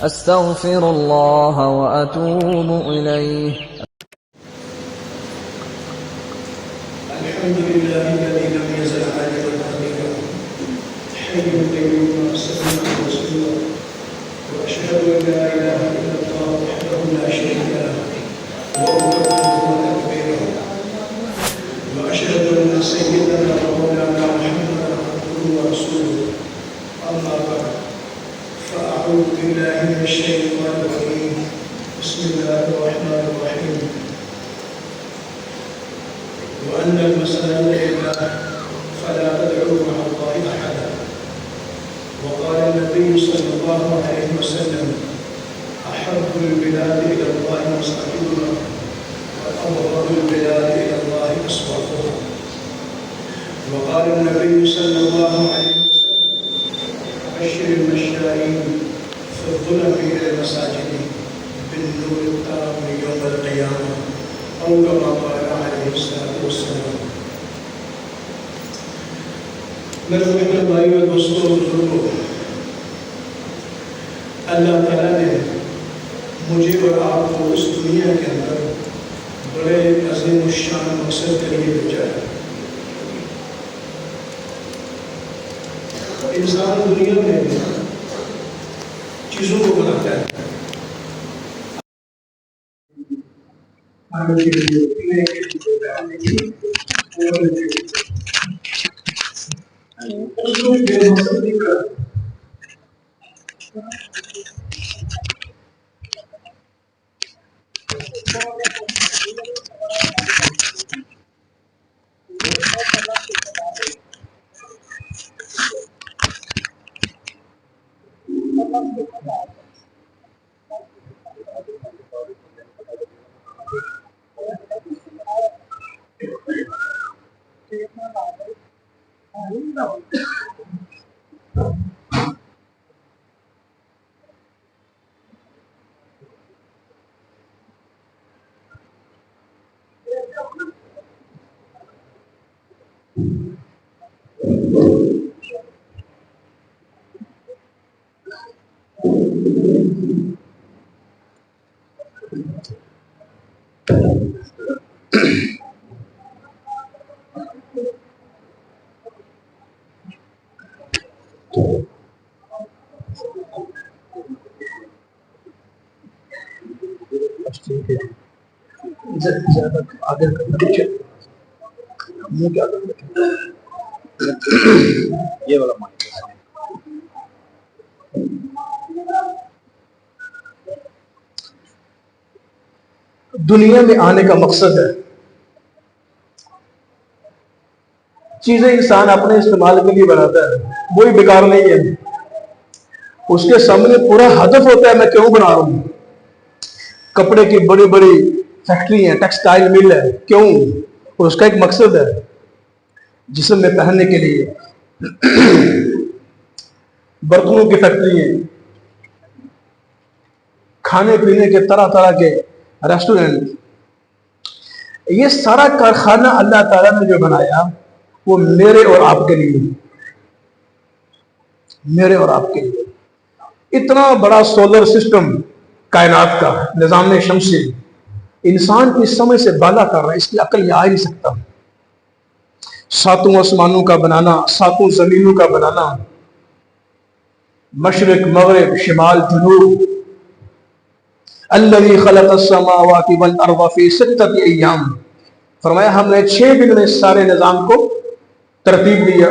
أستغفر الله وأتوب إليه. الحمد لله الذي لم يزل عالما قديرا حي قيوم سميع بصيرا واشهد ان لا اله الا الله وحده لا شريك له واكبره تكبيرا واشهد ان سيدنا ومولانا محمدا عبده ورسوله اما بعد فاعوذ بالله من الشيطان الرجيم بسم الله الرحمن الرحيم وأن المساجد لله فلا تدعوا مع الله أحدا وقال النبي صلى الله عليه وسلم أحب البلاد إلى الله مساجدها وأبغض البلاد إلى الله أسواقها وقال النبي صلى الله عليه وسلم بشر المشائين في الظلم إلى المساجد بالنور التام يوم القيامة أو كما قال عليه الصلاة والسلام. میرے محترم بھائیو دوستوں بزرگوں، اللہ تعالیٰ نے مجھے اور آپ کو اس دنیا کے اندر بڑے عظیم الشان مقصد کے لیے بھیجا ہے. انسان دنیا میں چیزوں کو بناتا ہے، یہ والا مائک دنیا میں آنے کا مقصد ہے. چیزیں انسان اپنے استعمال کے لیے بناتا ہے، وہی بیکار نہیں ہے. اس کے سامنے پورا ہدف ہوتا ہے میں کیوں بنا رہا ہوں. کپڑے کی بڑی بڑی فیکٹری ہیں، ٹیکسٹائل مل ہے، کیوں؟ اور اس کا ایک مقصد ہے جسم میں پہننے کے لیے. برتنوں کی فیکٹری ہیں، کھانے پینے کے طرح طرح کے ریسٹورنٹ. یہ سارا کارخانہ اللہ تعالیٰ نے جو بنایا وہ میرے اور آپ کے لیے، میرے اور آپ کے لیے. اتنا بڑا سولر سسٹم کائنات کا نظام شمسی انسان کی سمجھ سے بالا کر رہا ہے، اس کی عقل یہ آ ہی نہیں سکتا. ساتوں آسمانوں کا بنانا، ساتوں زمینوں کا بنانا، مشرق مغرب شمال جنوب. الذی خلق السماوات والارض فی ستۃ ایام، فرمایا ہم نے 6 دن میں اس سارے نظام کو ترتیب دیا.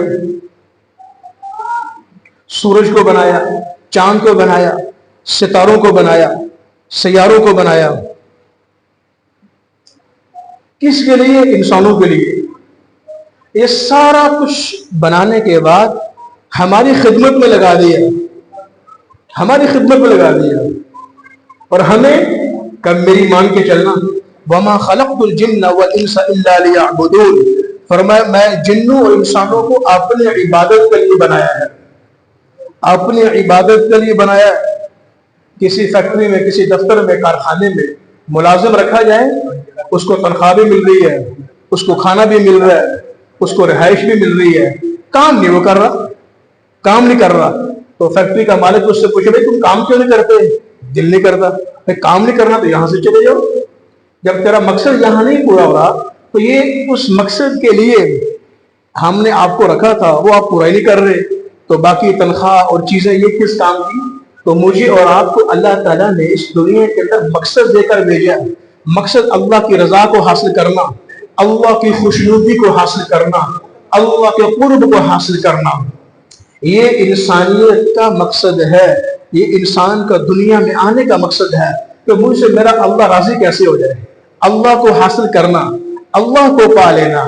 سورج کو بنایا، چاند کو بنایا، ستاروں کو بنایا، سیاروں کو بنایا. کس کے لیے؟ انسانوں کے لیے. یہ سارا کچھ بنانے کے بعد ہماری خدمت میں لگا دیا، ہماری خدمت میں لگا دیا. اور ہمیں کب میری مان کے چلنا. وَمَا خَلَقْتُ الْجِنَّ وَالْإِنسَ إِلَّا لِيَعْبُدُونَ، فرمایا میں جنوں اور انسانوں کو اپنے عبادت کے لیے بنایا ہے، اپنی عبادت کے لیے بنایا ہے. کسی فیکٹری میں، کسی دفتر میں، کارخانے میں ملازم رکھا جائے، اس کو تنخواہ بھی مل رہی ہے، اس کو کھانا بھی مل رہا ہے، اس کو رہائش بھی مل رہی ہے، کام نہیں وہ کر رہا، کام نہیں کر رہا. تو فیکٹری کا مالک اس سے پوچھے بھائی تم کام کیوں نہیں کرتے؟ دل نہیں کرتا. کام نہیں کرنا تو یہاں سے چلے جاؤ. جب تیرا مقصد یہاں نہیں پورا ہو رہا تو یہ اس مقصد کے لیے ہم نے آپ کو رکھا تھا وہ آپ پورا ہی نہیں کر رہے, تو باقی تنخواہ اور چیزیں یہ کس کام کی؟ تو مجھے اور آپ کو اللہ تعالیٰ نے اس دنیا کے اندر مقصد دے کر بھیجا. مقصد اللہ کی رضا کو حاصل کرنا, اللہ کی خوشنودی کو حاصل کرنا, اللہ کے قرب کو حاصل کرنا. یہ انسانیت کا مقصد ہے, یہ انسان کا دنیا میں آنے کا مقصد ہے کہ مجھ سے میرا اللہ راضی کیسے ہو جائے. اللہ کو حاصل کرنا, اللہ کو پا لینا.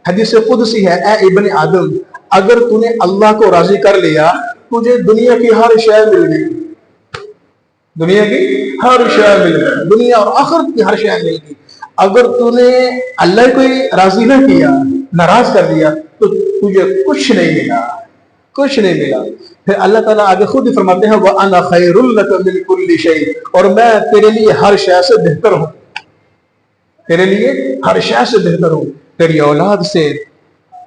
حدیث قدسی ہے, اے ابن آدم اگر تو نے اللہ کو راضی کر لیا تجھے دنیا کی ہر شے مل گئی, دنیا کی ہر شے مل گئی, دنیا اور آخرت کی ہر شے مل گئی. اگر تو نے اللہ کو راضی نہ کیا, ناراض کر دیا تو تجھے کچھ نہیں ملا, کچھ نہیں ملا. پھر اللہ تعالیٰ آگے خود ہی فرماتے ہیں وَأَنَا خَيْرٌ لَكَ مِنْ كُلِّ شَيْءٍ, اور میں تیرے لیے ہر شے سے بہتر ہوں, تیرے لیے ہر شے سے بہتر ہوں. تیری اولاد سے,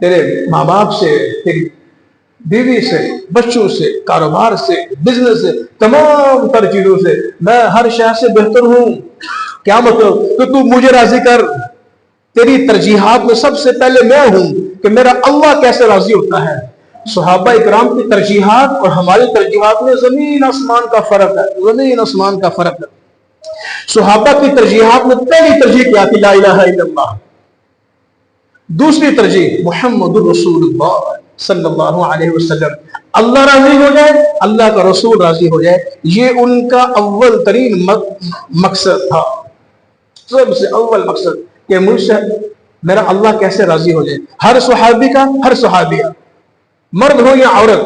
تیرے ماں باپ سے, تیری بیوی سے, بچوں سے, کاروبار سے, بزنس سے, تمام تر چیزوں سے میں ہر شے سے بہتر ہوں. کیا مطلب؟ کہ تو مجھے راضی کر. تیری ترجیحات میں سب سے پہلے میں ہوں کہ میرا اللہ کیسے راضی ہوتا ہے. صحابہ اکرام کی ترجیحات اور ہماری ترجیحات میں زمین آسمان کا فرق ہے, زمین آسمان کا فرق ہے. صحابہ کی ترجیحات میں پہلی ترجیح کیا تھی؟ لا الہ الا اللہ. دوسری ترجیح محمد الرسول اللہ صلی اللہ علیہ وسلم. اللہ راضی ہو جائے, اللہ کا رسول راضی ہو جائے, یہ ان کا اول ترین مقصد تھا. سب سے اول مقصد کہ مجھ سے میرا اللہ کیسے راضی ہو جائے. ہر صحابی کا, ہر صحابیہ, مرد ہو یا عورت,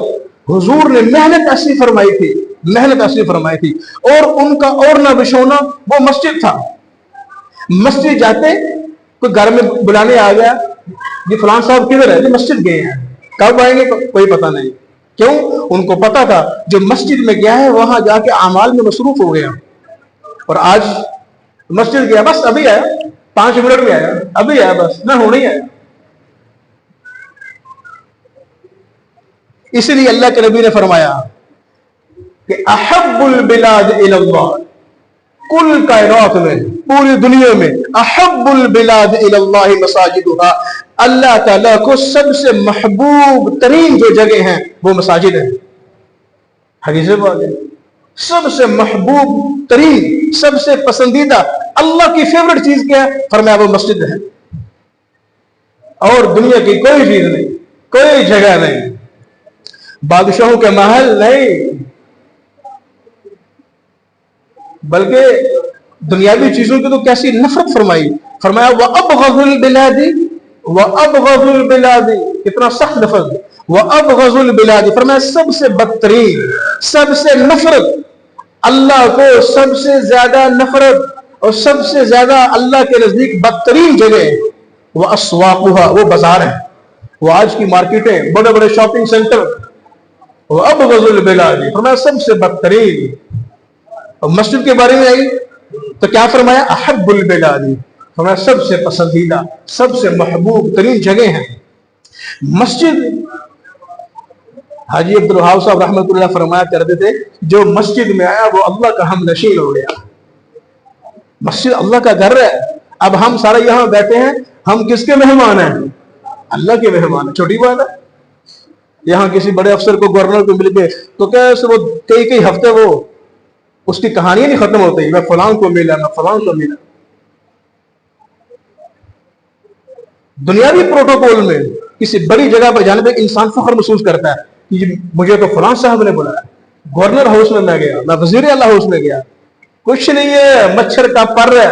حضور نے محنت ایسی فرمائی تھی, محنت ایسی فرمائی تھی. اور ان کا اور نہ بچھونا وہ مسجد تھا. مسجد جاتے, کوئی گھر میں بلانے آ گیا, یہ فلان صاحب کدھر ہے؟ مسجد گئے ہیں, کب آئیں گے کوئی پتہ نہیں. کیوں؟ ان کو پتا تھا جو مسجد میں گیا ہے وہاں جا کے اعمال میں مصروف ہو گیا. اور آج مسجد گیا, بس ابھی آیا, 5 منٹ میں آیا, ابھی آیا, بس میں ہونے ہی آیا. اسی لیے اللہ کے نبی نے فرمایا کہ احب البلاد الی اللہ, کل کائنات میں, پوری دنیا میں احب البلاد الی اللہ مساجدها, اللہ تعالیٰ کو سب سے محبوب ترین جو جگہ ہیں وہ مساجد ہیں. حدیث بات ہے, سب سے محبوب ترین, سب سے پسندیدہ, اللہ کی فیورٹ چیز کیا ہے؟ فرمایا وہ مسجد ہے. اور دنیا کی کوئی چیز نہیں, کوئی جگہ نہیں, بادشاہوں کے محل نہیں, بلکہ دنیاوی چیزوں کی تو کیسی نفرت فرمائی. فرمایا وَأَبْغَضُ الْبِلَادِ وَأَبْغَضُ الْبِلَادِ, کتنا سخت لفظ, وَأَبْغَضُ الْبِلَادِ, فرمایا سب سے بدترین, سب سے نفرت, اللہ کو سب سے زیادہ نفرت اور سب سے زیادہ اللہ کے نزدیک بدترین جگہ وَأَسْوَاقُهَا, وہ بازار ہیں, وہ آج کی مارکیٹیں, بڑے بڑے شاپنگ سینٹر, وَأَبْغَضُ الْبِلَادِ, فرمایا سب سے بدترین. اور مسجد کے بارے میں آئی تو کیا فرمایا؟ احب البلاد, فرمایا سب سے پسندیدہ, سب سے محبوب ترین جگہ ہیں مسجد. حاجی عبدالوہاب صاحب رحمۃ اللہ فرمایا کرتے تھے جو مسجد میں آیا وہ اللہ کا ہم نشین ہو گیا. مسجد اللہ کا گھر ہے. اب ہم سارے یہاں بیٹھے ہیں, ہم کس کے مہمان ہیں؟ اللہ کے مہمان ہیں. چھوٹی بات ہے, یہاں کسی بڑے افسر کو, گورنر کو مل گئے تو کیسے وہ کئی ہفتے وہ اس کی کہانیاں نہیں ختم ہوتی, میں فلان کو ملا, میں فلان کو ملا. دنیاوی پروٹوکول میں کسی بڑی جگہ پر جانے پہ انسان فخر محسوس کرتا ہے کہ مجھے تو فلان صاحب نے بلایا, گورنر ہاؤس میں گیا, میں وزیر اعلیٰ ہاؤس میں گیا. کچھ نہیں ہے, مچھر کا پر ہے.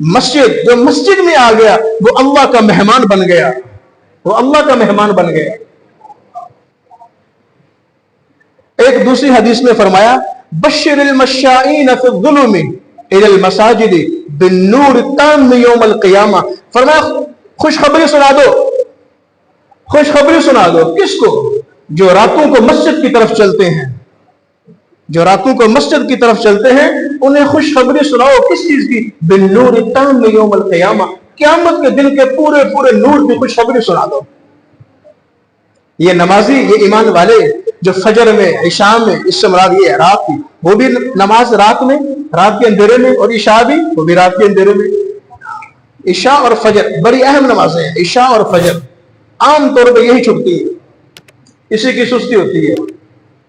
مسجد, جو مسجد میں آ گیا وہ اللہ کا مہمان بن گیا, وہ اللہ کا مہمان بن گیا. ایک دوسری حدیث میں فرمایا بشر المشائین فی الظلم الی المساجد بالنور التام یوم القیامہ. فرمایا خوشخبری سنا دو, خوشخبری سنا دو. کس کو؟ جو راتوں کو مسجد کی طرف چلتے ہیں, جو راتوں کو مسجد کی طرف چلتے ہیں انہیں خوشخبری سناؤ. کس چیز کی؟ بالنور التام یوم القیامہ, قیامت کے دن کے پورے نور کی خوشخبری سنا دو. یہ نمازی, یہ ایمان والے جو فجر میں عشاء میں اس سے مراد یہ ہے رات کی، وہ بھی نماز رات میں، رات کے اندھیرے میں، اور عشاء بھی وہ بھی رات کے اندھیرے میں۔ عشاء اور فجر بڑی اہم نمازیں ہیں، عشاء اور فجر عام طور پہ یہی چھٹتی ہے، اسی کی سستی ہوتی ہے،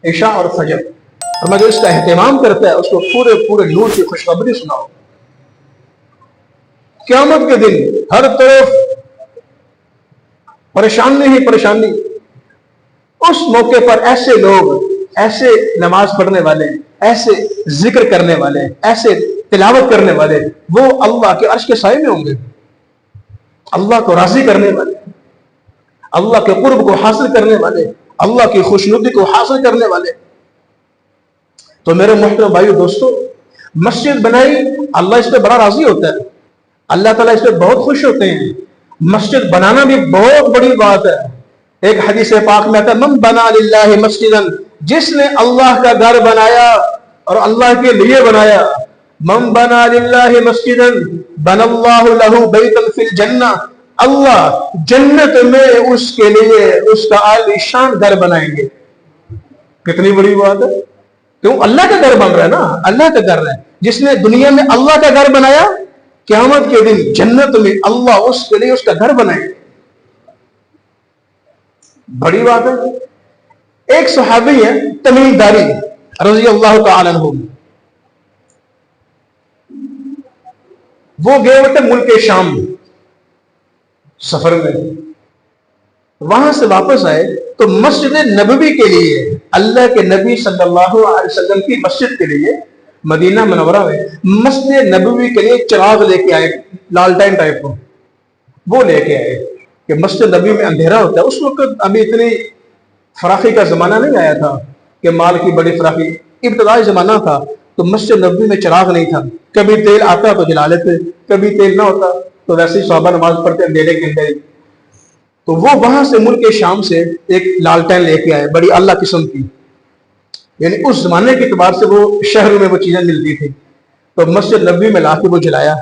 عشاء اور فجر۔ اور میں جو اس کا اہتمام کرتا ہے اس کو پورے پورے نور کی خوشخبری سناؤ۔ قیامت کے دن ہر طرف پریشانی ہی پریشانی، اس موقع پر ایسے لوگ، ایسے نماز پڑھنے والے، ایسے ذکر کرنے والے، ایسے تلاوت کرنے والے، وہ اللہ کے عرش کے سائے میں ہوں گے، اللہ کو راضی کرنے والے، اللہ کے قرب کو حاصل کرنے والے، اللہ کی خوشنودی کو حاصل کرنے والے۔ تو میرے محترم بھائیو دوستو، مسجد بنائی، اللہ اس پہ بڑا راضی ہوتا ہے، اللہ تعالیٰ اس پہ بہت خوش ہوتے ہیں۔ مسجد بنانا بھی بہت بڑی بات ہے۔ ایک حدیث پاک میں آتا ہے من بنا للہ مسجدا، جس نے اللہ کا گھر بنایا اور اللہ کے لیے بنایا، من بنا للہ مسجدا بنا اللہ لہ بیتا فی الجنہ، اللہ جنت میں اس کے لیے اس کا عالی شان گھر بنائیں گے۔ کتنی بڑی بات ہے، کیوں؟ اللہ کا گھر بن رہا ہے نا، اللہ کا گھر ہے۔ جس نے دنیا میں اللہ کا گھر بنایا، قیامت کے دن جنت میں اللہ اس کے لیے اس کا گھر بنائے۔ بڑی بات ہے۔ ایک صحابی ہے تمیم داری رضی اللہ تعالی عنہ، وہ گئے ہوئے تھے ملک شام سفر میں، وہاں سے واپس آئے تو مسجد نبوی کے لیے، اللہ کے نبی صلی اللہ علیہ وسلم کی مسجد کے لیے مدینہ منورہ میں مسجد نبوی کے لیے چراغ لے کے آئے، لالٹین ٹائپ کو وہ لے کے آئے کہ مسجد نبوی میں اندھیرا ہوتا ہے۔ اس وقت ابھی اتنی فراخی کا زمانہ نہیں آیا تھا کہ مال کی بڑی فراخی، ابتدائی زمانہ تھا، تو مسجد نبوی میں چراغ نہیں تھا، کبھی تیل آتا تو جلا لیتے، کبھی تیل نہ ہوتا تو ویسے ہی صحابہ نماز پڑھتے اندھیرے کے اندر۔ تو وہ وہاں سے ملک شام سے ایک لالٹین لے کے آئے، بڑی اللہ قسم کی، یعنی اس زمانے کے اعتبار سے وہ شہر میں وہ چیزیں ملتی تھی، تو مسجد نبوی میں لا کے وہ جلایا۔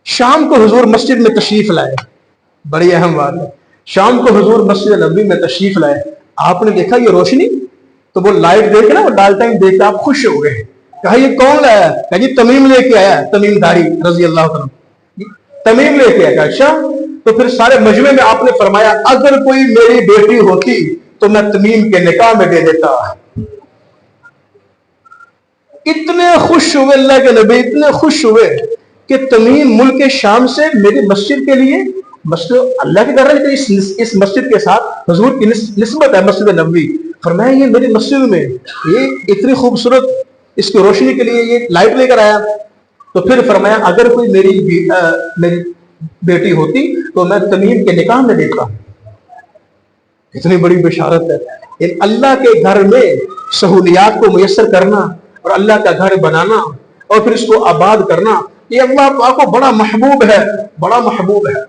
شام کو حضور مسجد میں تشریف لائے، بڑی اہم بات ہے، شام کو حضور مسجد نبوی میں تشریف لائے، آپ نے دیکھا یہ روشنی، تو وہ لائٹ دیکھ کے نا، وہ لالٹین دیکھ کے آپ خوش ہو گئے، کہا یہ کون لایا؟ کہا جی تمیم لے کے آیا، تمیم داری رضی اللہ عنہ، تمیم لے کے آیا۔ کہا اچھا، تو پھر سارے مجمع میں آپ نے فرمایا اگر کوئی میری بیٹی ہوتی تو میں تمیم کے نکاح میں دے دیتا۔ اتنے خوش ہوئے اللہ کے نبی، اتنے خوش ہوئے کہ تمیم ملک شام سے میری مسجد کے لیے، مسجد اللہ کے گھر ہے، اس مسجد کے ساتھ حضور کی نسبت ہے مسجد نبوی، فرمایا یہ میری مسجد میں یہ اتنی خوبصورت اس کی روشنی کے لیے یہ لائٹ لے کر آیا۔ تو پھر فرمایا اگر کوئی میری بیٹی ہوتی تو میں تمیم کے نکاح میں دیتا۔ اتنی بڑی بشارت ہے۔ اللہ کے گھر میں سہولیات کو میسر کرنا اور اللہ کا گھر بنانا اور پھر اس کو آباد کرنا، یہ اللہ پاک کو بڑا محبوب ہے، بڑا محبوب ہے۔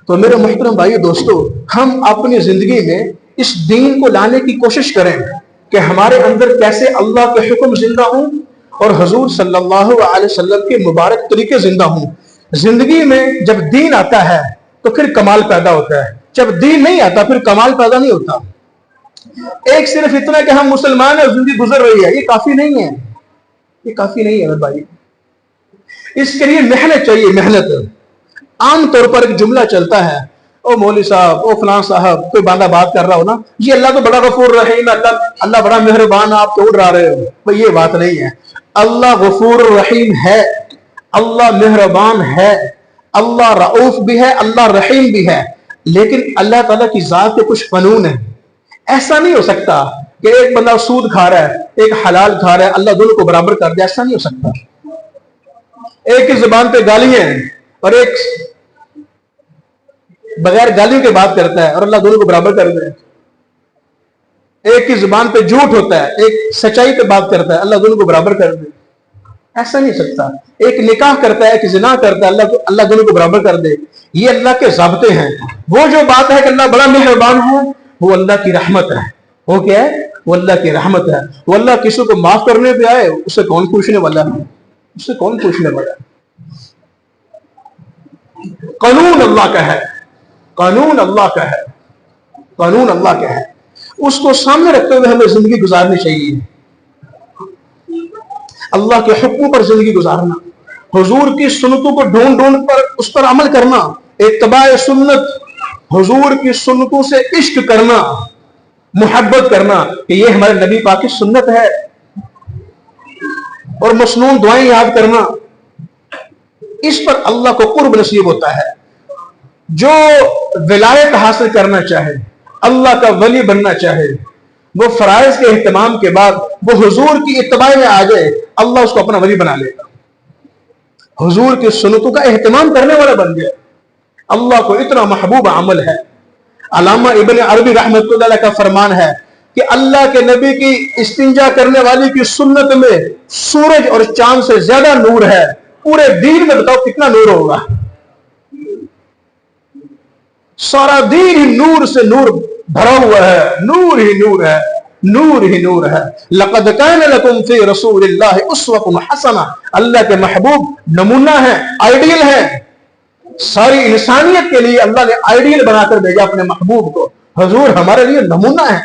تو میرے محترم بھائی دوستو، ہم اپنی زندگی میں اس دین کو لانے کی کوشش کریں کہ ہمارے اندر کیسے اللہ کے حکم زندہ ہوں اور حضور صلی اللہ علیہ وسلم کے مبارک طریقے زندہ ہوں۔ زندگی میں جب دین آتا ہے تو پھر کمال پیدا ہوتا ہے، جب دین نہیں آتا پھر کمال پیدا نہیں ہوتا۔ ایک صرف اتنا کہ ہم مسلمان ہیں اور زندگی گزر رہی ہے، یہ کافی نہیں ہے، یہ کافی نہیں ہے میرے بھائی، اس کے لیے محنت چاہیے، محنت۔ عام طور پر ایک جملہ چلتا ہے، او مولوی صاحب، او فلاں صاحب، کوئی بندہ بات کر رہا ہو نا، یہ اللہ تو بڑا غفور رحیم ہے، اللہ بڑا مہربان، آپ تو اڑ رہے ہو، بھئی یہ بات نہیں ہے۔ اللہ غفور رحیم ہے، اللہ مہربان ہے، اللہ رؤوف بھی ہے، اللہ رحیم بھی ہے، لیکن اللہ تعالیٰ کی ذات کے کچھ قانون ہیں۔ ایسا نہیں ہو سکتا کہ ایک بندہ سود کھا رہا ہے، ایک حلال کھا رہا ہے، اللہ دونوں کو برابر کر دے، ایسا نہیں ہو سکتا۔ ایک کی زبان پہ گالیاں ہیں اور ایک بغیر گالیوں کے بات کرتا ہے اور اللہ دونوں کو برابر کر دے۔ ایک کی زبان پہ جھوٹ ہوتا ہے، ایک سچائی پہ بات کرتا ہے، اللہ دونوں کو برابر کر دے، ایسا نہیں سکتا۔ ایک نکاح کرتا ہے، ایک زنا کرتا ہے، اللہ دونوں کو برابر کر دے، یہ اللہ کے ضابطے ہیں۔ وہ جو بات ہے کہ اللہ بڑا مہربان ہے، وہ اللہ کی رحمت ہے۔ وہ کیا ہے؟ وہ اللہ کی رحمت ہے۔ وہ اللہ کسی کو معاف کرنے پہ آئے، اس سے کون پوچھنے والا ہے؟ اس سے کون پوچھنے والا ہے؟ قانون اللہ کا ہے، قانون اللہ کا ہے، قانون اللہ کا ہے۔ اس کو سامنے رکھتے ہوئے ہمیں زندگی گزارنی چاہیے. اللہ کے حکموں پر زندگی گزارنا, حضور کی سنتوں کو ڈھونڈ ڈھونڈ پر اس پر عمل کرنا, اتباع سنت, حضور کی سنتوں سے عشق کرنا, محبت کرنا کہ یہ ہمارے نبی پاک کی سنت ہے, اور مسنون دعائیں یاد کرنا. اس پر اللہ کو قرب نصیب ہوتا ہے. جو ولایت حاصل کرنا چاہے, اللہ کا ولی بننا چاہے, وہ فرائض کے اہتمام کے بعد وہ حضور کی اتباع میں آ جائے, اللہ اس کو اپنا ولی بنا لے گا. حضور کی سنتوں کا اہتمام کرنے والا بن جائے. اللہ کو اتنا محبوب عمل ہے. علامہ ابن عربی رحمۃ اللہ علیہ کا فرمان ہے کہ اللہ کے نبی کی استنجا کرنے والی کی سنت میں سورج اور چاند سے زیادہ نور ہے. پورے دین میں بتاؤ کتنا نور ہوگا. سارا دین ہی نور سے نور بھرا ہوا ہے, نور ہی نور ہے, نور ہی نور ہے. لقد کان لکم فی رسول اللہ اسوۃ حسنہ, اللہ کے محبوب نمونہ ہے, آئیڈیل ہے. ساری انسانیت کے لیے اللہ نے آئیڈیل بنا کر بھیجا اپنے محبوب کو. حضور ہمارے لیے نمونہ ہے.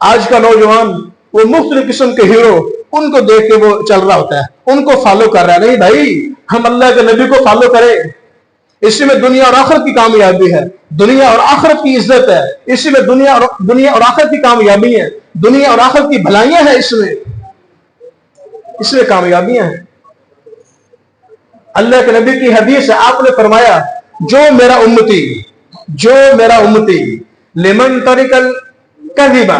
آج کا نوجوان وہ مختلف قسم کے ہیرو, ان کو دیکھ کے وہ چل رہا ہوتا ہے, ان کو فالو کر رہا ہے. نہیں بھائی, ہم اللہ کے نبی کو فالو کریں. اسی میں دنیا اور آخرت کی کامیابی ہے, دنیا اور آخرت کی عزت ہے. اسی میں دنیا اور آخرت کی کامیابی ہے, دنیا اور آخرت کی بھلائیاں ہیں. اس میں کامیابیاں ہیں. اللہ کے نبی کی حدیث ہے, آپ نے فرمایا جو میرا امتی لمن ترک الکذب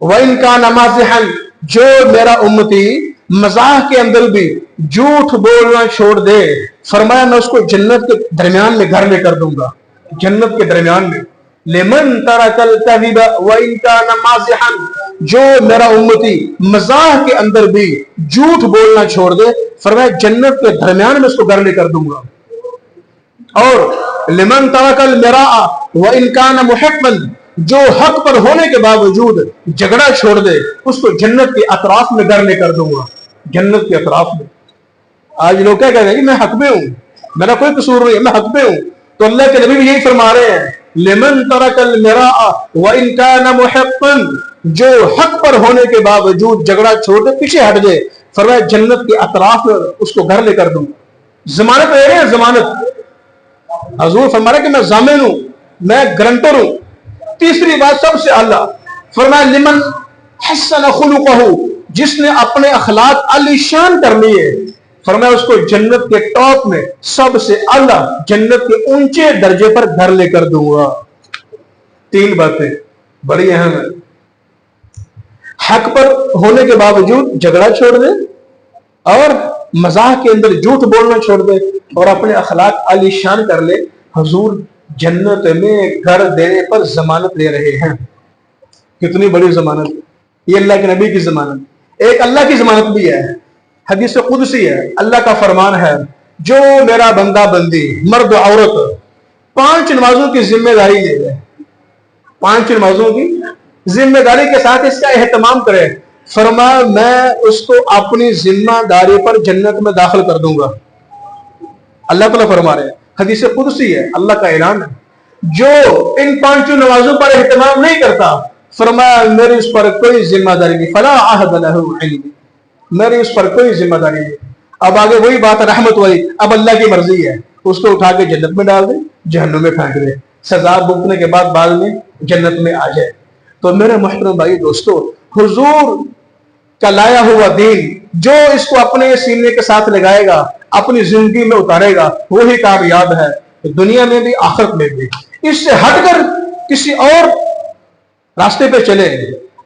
وان کان مازحا, جو میرا امتی مزاح کے اندر بھی جھوٹ بولنا چھوڑ دے, فرمایا میں اس کو جنت کے درمیان میں گھر لے کر دوں گا. جنت کے درمیان میں. لمن ترک الکذب وان کان مازحا, جو میرا امتی مزاح کے اندر بھی جھوٹ بولنا چھوڑ دے, فرمایا جنت کے درمیان میں اس کو گھر لے کر دوں گا. اور لمن ترک المراء وان کان محقا, جو حق پر ہونے کے باوجود جھگڑا چھوڑ دے, اس کو جنت کے اطراف میں گھر لے کر دوں گا. جنت کے اطراف میں. آج لوگ کیا کہہ رہے ہیں کہ میں حق میں ہوں, میرا کوئی قصور نہیں ہے, میں حق میں ہوں. تو اللہ کے نبی بھی یہی فرما رہے ہیں, لمن ترک المراء وان کان محقا, جو حق پر ہونے کے باوجود جھگڑا چھوڑ دے, پیچھے ہٹ جائے, فرمایا جنت کے اطراف میں اس کو گھر لے کر دوں. ضمانت لے رہے ہیں, ضمانت. حضور فرما رہے کہ میں ضامن ہوں, میں گرنٹر ہوں. تیسری بات سب سے اعلیٰ, فرمایا لمن حسن خلقہ, جس نے اپنے اخلاق عالیشان کر لیے, فرمایا اس کو جنت کے ٹاپ میں سب سے اعلیٰ جنت کے اونچے درجے پر گھر لے کر دوں گا. 3 باتیں بڑی اہم ہیں. حق پر ہونے کے باوجود جھگڑا چھوڑ دے, اور مزاح کے اندر جھوٹ بولنا چھوڑ دے, اور اپنے اخلاق عالیشان کر لے. حضور جنت میں گھر دینے پر ضمانت لے رہے ہیں. کتنی بڑی ضمانت. یہ اللہ کے نبی کی ضمانت. ایک اللہ کی ضمانت بھی ہے, حدیث قدسی ہے. اللہ کا فرمان ہے, جو میرا بندہ بندی مرد و عورت 5 نمازوں کی ذمہ داری لے لے, 5 نمازوں کی ذمہ داری کے ساتھ اس کا اہتمام کرے, فرمایا میں اس کو اپنی ذمہ داری پر جنت میں داخل کر دوں گا. اللہ تعالیٰ فرما رہے ہیں, حدیث قدسی ہے, اللہ کا اعلان ہے. جو ان 5 نمازوں پر اہتمام نہیں کرتا, فرمایا میری اس پر کوئی ذمہ داری نہیں. فلا عہد لہ عندی, میری اس پر کوئی ذمہ داری نہیں. اب آگے وہی بات رحمت والی, اب اللہ کی مرضی ہے, اس کو اٹھا کے جنت میں ڈال دے, جہنم میں پھینک دے, سزا بھگتنے کے بعد میں جنت میں آ جائے. تو میرے محترم بھائی دوستو, حضور کا لایا ہوا دین, جو اس کو اپنے سینے کے ساتھ لگائے گا, اپنی زندگی میں اتارے گا, وہی کامیاب ہے, دنیا میں بھی آخرت میں بھی. اس سے ہٹ کر کسی اور راستے پہ چلے,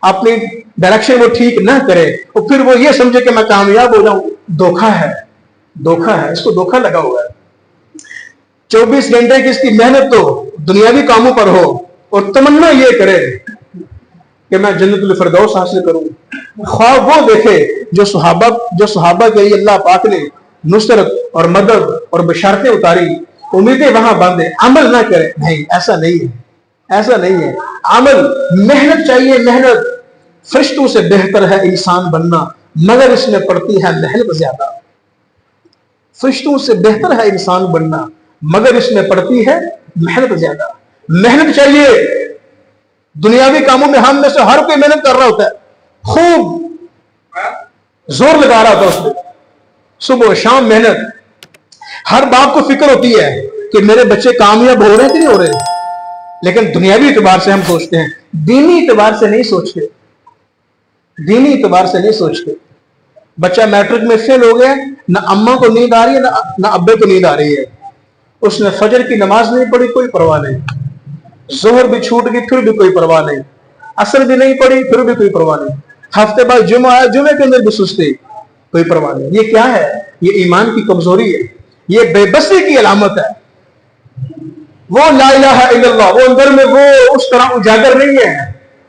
اپنی ڈائریکشن وہ ٹھیک نہ کرے, اور پھر وہ یہ سمجھے کہ میں کامیاب ہو جاؤں, دھوکہ ہے. دھوکہ ہے, اس کو دھوکہ لگا ہوا ہے. 24 گھنٹے کی اس کی محنت تو دنیاوی کاموں پر ہو, اور تمنا یہ کرے کہ میں جنت الفردوس حاصل کروں. خواب وہ دیکھے جو صحابہ کے لیے اللہ پاک نے نصرت اور مدد اور بشارتیں اتاری, امیدیں وہاں باندھے, عمل نہ کرے. نہیں, ایسا نہیں ہے, ایسا نہیں ہے. عمل, محنت چاہیے, محنت. فرشتوں سے بہتر ہے انسان بننا, مگر اس میں پڑتی ہے محنت زیادہ. فرشتوں سے بہتر ہے انسان بننا, مگر اس میں پڑتی ہے محنت زیادہ. محنت چاہیے, دنیاوی کاموں میں ہم میں سے ہر کوئی محنت کر رہا ہوتا ہے, خوب زور لگا رہا ہوتا ہے اس پہ, صبح و شام محنت. ہر باپ کو فکر ہوتی ہے کہ میرے بچے کامیاب ہو رہے ہیں کہ نہیں ہو رہے, لیکن دنیاوی اعتبار سے ہم سوچتے ہیں, دینی اعتبار سے نہیں سوچتے, دینی اعتبار سے نہیں سوچتے. بچہ میٹرک میں فیل ہو گیا, نہ اماں کو نیند آ رہی ہے نہ ابے کو نیند آ رہی ہے, اس نے فجر کی نماز نہیں پڑھی, کوئی پرواہ نہیں, ظہر بھی چھوٹ گئی پھر بھی کوئی پرواہ نہیں, عصر بھی نہیں پڑھی پھر بھی کوئی پرواہ نہیں, ہفتے بعد جمعہ آیا, جمعے کے اندر بھی سستی, کوئی پرواہ نہیں. یہ کیا ہے؟ یہ ایمان کی کمزوری ہے, یہ بے بسی کی علامت ہے. وہ لا الہ الا اللہ وہ اندر میں وہ اس طرح اجاگر نہیں ہے,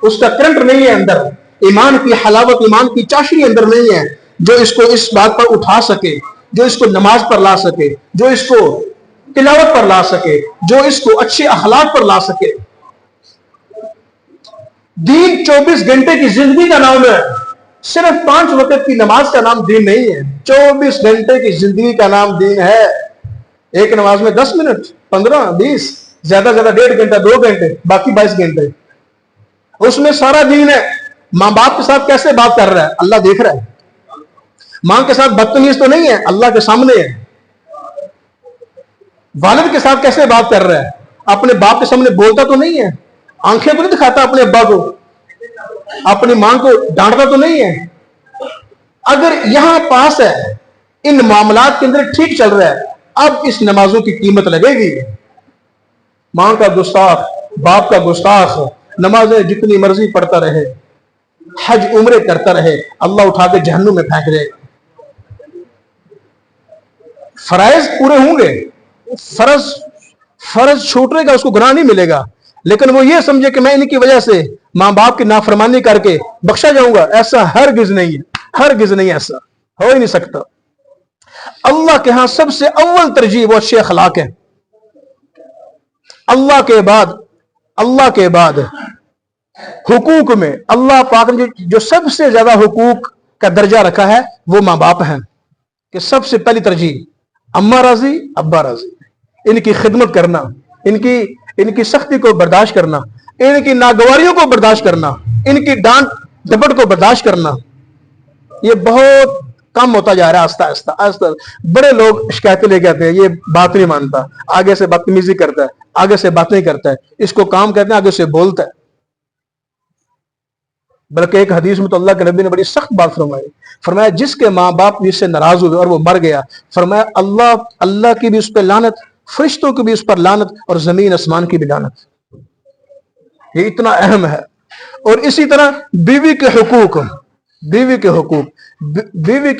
اس کا کرنٹ نہیں ہے اندر, ایمان کی حلاوت, ایمان کی چاشنی اندر نہیں ہے جو اس کو اس بات پر اٹھا سکے, جو اس کو نماز پر لا سکے, جو اس کو تلاوت پر لا سکے, جو اس کو اچھے اخلاق پر لا سکے. دین 24 گھنٹے کی زندگی کا نام ہے, صرف 5 وقت کی نماز کا نام دین نہیں ہے. 24 گھنٹے کی زندگی کا نام دین ہے. ایک نماز میں 10 منٹ, 15, 20, زیادہ زیادہ 1.5 گھنٹہ, 2 گھنٹے, باقی 22 گھنٹے, اس میں سارا دین ہے. ماں باپ کے ساتھ کیسے بات کر رہا ہے, اللہ دیکھ رہا ہے. ماں کے ساتھ بدتمیز تو نہیں ہے, اللہ کے سامنے ہے. والد کے ساتھ کیسے بات کر رہا ہے, اپنے باپ کے سامنے بولتا تو نہیں ہے, آنکھیں تو نہیں دکھاتا اپنے ابا کو, اپنی ماں کو ڈانٹتا تو نہیں ہے. اگر یہاں پاس ہے, ان معاملات کے اندر ٹھیک چل رہا ہے, اب اس نمازوں کی قیمت لگے گی. ماں کا گستاخ, باپ کا گستاخ, نمازیں جتنی مرضی پڑھتا رہے, حج عمرے کرتا رہے, اللہ اٹھا کے جہنم میں پھینک دے گا. فرائض پورے ہوں گے, فرض چھوٹنے کا اس کو گناہ نہیں ملے گا, لیکن وہ یہ سمجھے کہ میں ان کی وجہ سے ماں باپ کی نافرمانی کر کے بخشا جاؤں گا, ایسا ہرگز نہیں ہے, ہرگز نہیں, ایسا ہو ہی نہیں سکتا. اللہ کے ہاں سب سے اول ترجیح وہ اچھے اخلاق ہیں. اللہ کے بعد حقوق میں اللہ پاک نے جو سب سے زیادہ حقوق کا درجہ رکھا ہے وہ ماں باپ ہیں, کہ سب سے پہلی ترجیح اماں راضی ابا راضی, ان کی خدمت کرنا, ان کی سختی کو برداشت کرنا, ان کی ناگواریوں کو برداشت کرنا, ان کی ڈانٹ ڈپٹ کو برداشت کرنا. یہ بہت کم ہوتا جا رہا ہے آہستہ آہستہ. بڑے لوگ شکایتیں لے کے آتے ہیں, یہ بات نہیں مانتا, آگے سے بدتمیزی کرتا ہے, آگے سے بات نہیں کرتا ہے, اس کو کام کہتے ہیں, آگے سے بولتا ہے. بلکہ ایک حدیث میں تو اللہ کے نبی نے بڑی سخت بات فرمایا جس کے ماں باپ جس سے ناراض ہوئے اور وہ مر گیا, فرمایا اللہ کی بھی اس پہ لعنت, فرشتوں کی بھی اس پر لعنت, اور زمین آسمان کی بھی لعنت. یہ اتنا اہم ہے. اور اسی طرح بیوی کے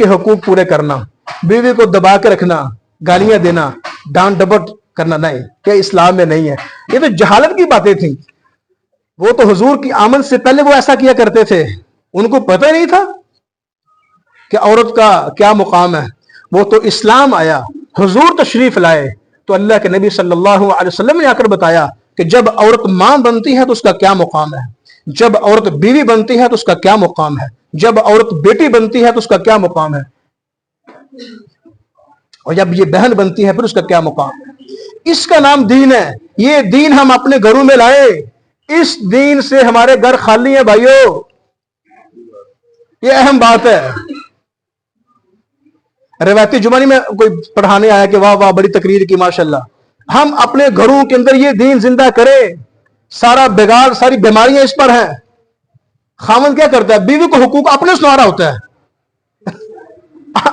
حقوق پورے کرنا, بیوی کو دبا کے رکھنا, گالیاں دینا, ڈانٹ ڈپٹ کرنا نہیں, کہ اسلام میں نہیں ہے. یہ تو جہالت کی باتیں تھیں. وہ تو حضور کی آمد سے پہلے وہ ایسا کیا کرتے تھے, ان کو پتہ نہیں تھا کہ عورت کا کیا مقام ہے. وہ تو اسلام آیا, حضور تشریف لائے, تو اللہ کے نبی صلی اللہ علیہ وسلم نے آ کر بتایا کہ جب عورت ماں بنتی ہے تو اس کا کیا مقام ہے, جب عورت بیوی بنتی ہے تو اس کا کیا مقام ہے, جب عورت بیٹی بنتی ہے تو اس کا کیا مقام ہے, اور جب یہ بہن بنتی ہے پھر اس کا کیا مقام ہے. اس کا نام دین ہے. یہ دین ہم اپنے گھروں میں لائے, اس دین سے ہمارے گھر خالی ہیں بھائیوں. یہ اہم بات ہے. روایتی جمعہ میں کوئی پڑھانے آیا کہ واہ واہ بڑی تقریر کی ماشاءاللہ. ہم اپنے گھروں کے اندر یہ دین زندہ کریں. سارا بگاڑ, ساری بیماریاں اس پر ہیں. خاوند کیا کرتا ہے, بیوی کو حقوق اپنے سنا رہا ہوتا ہے,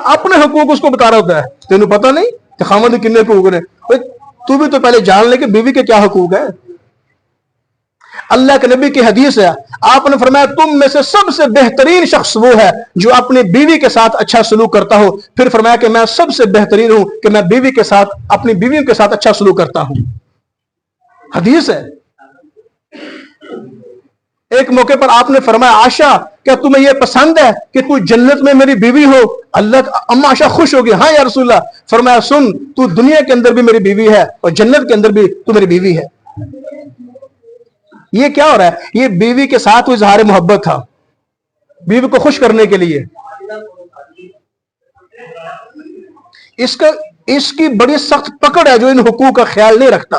اپنے حقوق اس کو بتا رہا ہوتا ہے. تینوں پتہ نہیں کہ خاوند کے کتنے حقوق ہیں؟ تو بھی تو پہلے جان لے کہ بیوی کے کیا حقوق ہیں. اللہ کے نبی کی حدیث ہے, آپ نے فرمایا تم میں سے سب سے بہترین شخص وہ ہے جو اپنی بیوی کے ساتھ اچھا سلوک کرتا ہو. پھر فرمایا کہ میں سب سے بہترین ہوں کہ میں اپنی بیوی کے ساتھ اچھا سلوک کرتا ہوں. حدیث ہے. ایک موقع پر آپ نے فرمایا عائشہ کیا تمہیں یہ پسند ہے کہ تو جنت میں میری بیوی ہو؟ اما عائشہ خوش ہوگی, ہاں یا رسول اللہ. فرمایا سن, تو دنیا کے اندر بھی میری بیوی ہے اور جنت کے اندر بھی تو میری بیوی ہے. یہ کیا ہو رہا ہے؟ یہ بیوی کے ساتھ وہ اظہار محبت تھا, بیوی کو خوش کرنے کے لیے. اس کی بڑی سخت پکڑ ہے جو ان حقوق کا خیال نہیں رکھتا.